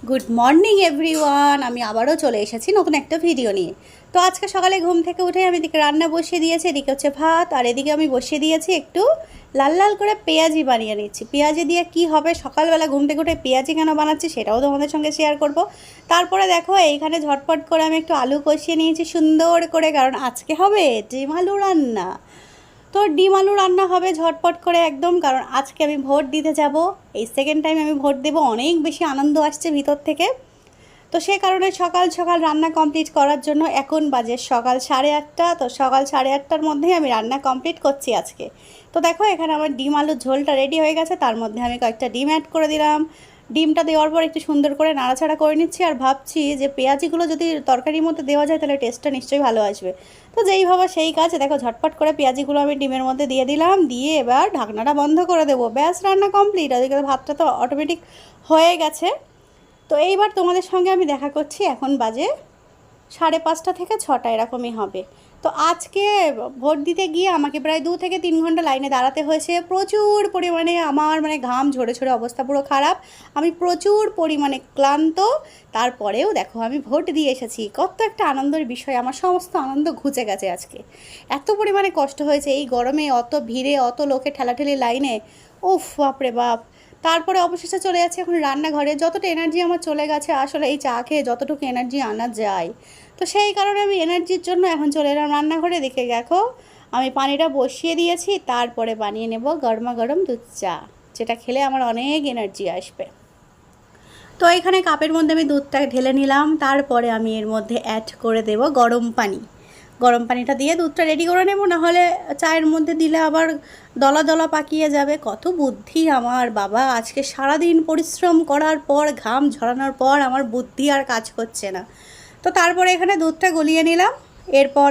Good morning everyone. আমি আবারও চলে এসেছি নতুন একটা ভিডিও নিয়ে। তো আজকে সকালে ঘুম থেকে উঠে আমি এদিকে রান্না বসিয়ে দিয়েছি, এদিকে হচ্ছে ভাত, আর এদিকে আমি বসিয়ে দিয়েছি একটু লাল লাল করে পেঁয়াজি বানিয়ে নিচ্ছি। পেঁয়াজি দিয়ে কি হবে, সকালবেলা ঘুম থেকে উঠে পেঁয়াজি কেন বানাচ্ছি সেটাও তোমাদের সঙ্গে শেয়ার করব। তারপরে দেখো এইখানে ঝটপট করে আমি একটু আলু কষিয়ে নিয়েছি সুন্দর করে, কারণ আজকে হবে ডিম আলু রান্না। তো ডিম আলু রান্না হবে ঝটপট করে একদম, কারণ আজকে আমি ভোট দিতে যাব। এই সেকেন্ড টাইম আমি ভোট দেবো, অনেক বেশি আনন্দ আসছে ভিতর থেকে। তো সে কারণে সকাল সকাল রান্না কমপ্লিট করার জন্য এখন বাজে সকাল 8:30। তো সকাল 8:30টার মধ্যেই আমি রান্না কমপ্লিট করছি আজকে। তো দেখো এখানে আমার ডিম আলুর ঝোলটা রেডি হয়ে গেছে, তার মধ্যে আমি কয়েকটা ডিম অ্যাড করে দিলাম। ডিমটা দেওয়ার পর একটু সুন্দর করে নাড়াচাড়া করে নিচ্ছি, আর ভাবছি যে পেঁয়াজিগুলো যদি তরকারির মধ্যে দেওয়া যায় তাহলে টেস্টটা নিশ্চয়ই ভালো আসবে। তো যেই ভাবা সেই কাজ, দেখো ঝটপট করে পেঁয়াজিগুলো আমি ডিমের মধ্যে দিয়ে দিলাম, দিয়ে এবার ঢাকনাটা বন্ধ করে দেবো। ব্যাস, রান্না কমপ্লিট। ওদিকে ভাতটা তো অটোমেটিক হয়ে গেছে। তো এইবার তোমাদের সঙ্গে আমি দেখা করছি, এখন বাজে 5:30 থেকে 6টা এরকমই হবে। তো আজকে ভোট দিতে গিয়ে আমাকে প্রায় 2 থেকে 3 ঘন্টা লাইনে দাঁড়াতে হয়েছে। প্রচুর পরিমাণে আমার গাম ঝরে ঝরে অবস্থা পুরো খারাপ। আমি প্রচুর পরিমাণে ক্লান্ত। তারপরেও দেখো আমি ভোট দিয়ে এসেছি, কত একটা আনন্দের বিষয়। আমার সমস্ত আনন্দ ঘুচে গেছে আজকে। এত পরিমাণে কষ্ট হয়েছে এই গরমে, অত ভিড়ে, অত লোকে ঠেলাঠেলি লাইনে। উফ, বাপরে বাপ। তারপরে অবশেষে চলে যাচ্ছে এখন রান্নাঘরে। যতটা এনার্জি আমার চলে গেছে আসলে এই চা খেয়ে যতটুকু এনার্জি আনা যায়, তো সেই কারণে আমি এনার্জির জন্য এখন চলে এলাম রান্নাঘরে। দেখে দেখো আমি পানিটা বসিয়ে দিয়েছি, তারপরে বানিয়ে নেব গরমা গরম দুধ চা, যেটা খেলে আমার অনেক এনার্জি আসবে। তো এখানে কাপের মধ্যে আমি দুধটা ঢেলে নিলাম, তারপরে আমি এর মধ্যে অ্যাড করে দেব গরম পানি। গরম পানিটা দিয়ে দুধটা রেডি করে নেব, নাহলে চায়ের মধ্যে দিলে আবার দলা দলা পাকিয়ে যাবে। কত বুদ্ধি আমার বাবা! আজকে সারাদিন পরিশ্রম করার পর, ঘাম ঝরানোর পর আমার বুদ্ধি আর কাজ করছে না। তো তারপরে এখানে দুধটা গলিয়ে নিলাম। এরপর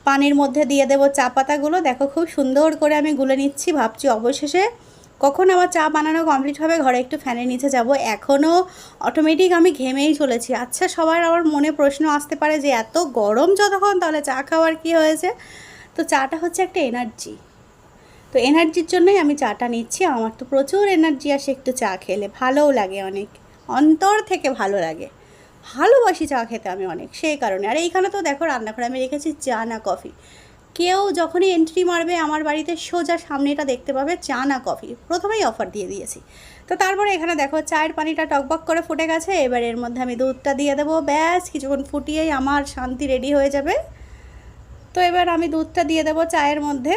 পানির মধ্যে দিয়ে দেবো চা পাতাগুলো। দেখো খুব সুন্দর করে আমি গুলে নিচ্ছি। ভাবছি অবশেষে কখন আমার চা বানানো কমপ্লিট হবে, ঘরে একটু ফ্যানের নিচে যাব। এখনও অটোমেটিক আমি ঘেমেই চলেছি। আচ্ছা, সবার আমার মনে প্রশ্ন আসতে পারে যে এত গরম যতক্ষণ, তাহলে চা খাওয়ার কি হয়েছে? তো চাটা হচ্ছে একটা এনার্জি। তো এনার্জির জন্যই আমি চাটা নিচ্ছি। আমার তো প্রচুর এনার্জি আসে একটু চা খেলে, ভালোও লাগে অনেক, অন্তর থেকে ভালো লাগে। ভালোবাসি চা খেতে আমি অনেক, সেই কারণে। আর এইখানে তো দেখো রান্নাঘরে আমি রেখেছি চা না কফি। কেউ যখনই এন্ট্রি মারবে আমার বাড়িতে, সোজা সামনেটা দেখতে পাবে চা না কফি, প্রথমেই অফার দিয়ে দিয়েছি। তো তারপরে এখানে দেখো চায়ের পানিটা টকবক করে ফুটে গেছে। এবার এর মধ্যে আমি দুধটা দিয়ে দেবো। ব্যাস, কিছুক্ষণ ফুটিয়েই আমার শান্তি রেডি হয়ে যাবে। তো এবার আমি দুধটা দিয়ে দেবো চায়ের মধ্যে।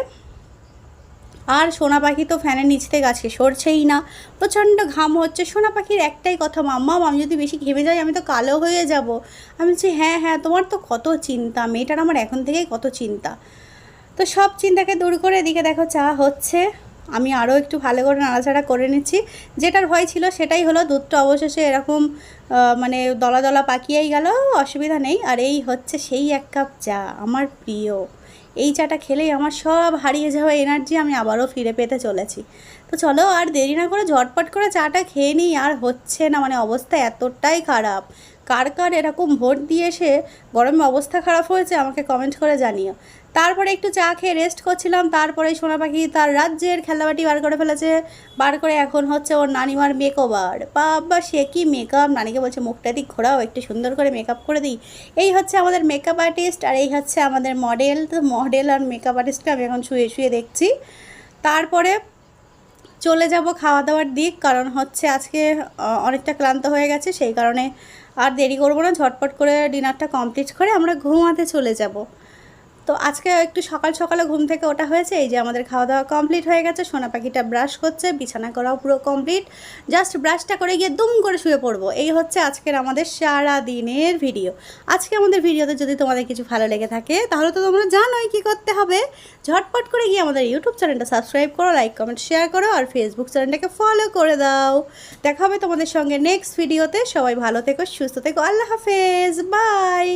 আর সোনা পাখি তো ফ্যানের নিচ থেকে আজকে সরছেই না, প্রচণ্ড ঘাম হচ্ছে। সোনা পাখির একটাই কথা, মাম্মা আমি যদি বেশি ঘেমে যাই আমি তো কালো হয়ে যাব। আমি বলছি হ্যাঁ হ্যাঁ, তোমার তো কত চিন্তা, মেয়েটার আমার এখন থেকেই কত চিন্তা। তো সব চিন্তাকে দূর করে এদিকে দেখো চা হচ্ছে। আমি আরও একটু ভালো করে নাড়াচাড়া করে নিচ্ছি। যেটার ভয় ছিল সেটাই হলো, দুধটা অবশেষে এরকম দলা দলা পাকিয়েই গেল, অসুবিধা নেই। আর এই হচ্ছে সেই এক কাপ চা, আমার প্রিয়। এই চাটা খেলেই আমার সব হারিয়ে যাওয়া এনার্জি আমি আবারও ফিরে পেতে চলেছি। তো চলো আর দেরি না করে ঝটপট করে চাটা খেয়ে নিই। আর হচ্ছে না, অবস্থা এতটাই খারাপ। কার কার এরকম ভোট দিয়ে এসে গরমে অবস্থা খারাপ হয়েছে আমাকে কমেন্ট করে জানিও। তারপরে একটু চা খেয়ে রেস্ট করছিলাম। তারপরে সোনা পাখি তার রাজ্যের খেলনাবাটি বার করে ফেলেছে। বার করে এখন হচ্ছে ওর নানিমার মেকওভার। বাবা, সে কি মেকআপ! নানিকে বলছে মুখটা দিক ঘোরাও, একটু সুন্দর করে মেকআপ করে দিই। এই হচ্ছে আমাদের মেকআপ আর্টিস্ট, আর এই হচ্ছে আমাদের মডেল। তো মডেল আর মেকআপ আর্টিস্টকে আমি এখন শুয়ে শুয়ে দেখছি। তারপরে চলে যাব খাওয়া দাওয়ার দিক, কারণ হচ্ছে আজকে অনেকটা ক্লান্ত হয়ে গেছে, সেই কারণে আর দেরি করবো না। ঝটপট করে ডিনারটা কমপ্লিট করে আমরা ঘুমাতে চলে যাব। তো আজকে একটু সকাল সকালে ঘুম থেকে ওঠা হয়েছে। এই যে আমাদের খাওয়া দাওয়া কমপ্লিট হয়ে গেছে। সোনা পাখিটা ব্রাশ করছে, বিছানা করাও পুরো কমপ্লিট। জাস্ট ব্রাশটা করে গিয়ে দুম করে শুয়ে পড়বো। এই হচ্ছে আজকের আমাদের সারা দিনের ভিডিও। আজকে আমাদের ভিডিওতে যদি তোমাদের কিছু ভালো লেগে থাকে তাহলে তো তোমরা জানোই কী করতে হবে। ঝটপট করে গিয়ে আমাদের ইউটিউব চ্যানেলটা সাবস্ক্রাইব করো, লাইক কমেন্ট শেয়ার করো, আর ফেসবুক চ্যানেলটাকে ফলো করে দাও। দেখা হবে তোমাদের সঙ্গে নেক্সট ভিডিওতে। সবাই ভালো থেকো, সুস্থ থেকো। আল্লাহ হাফেজ, বাই।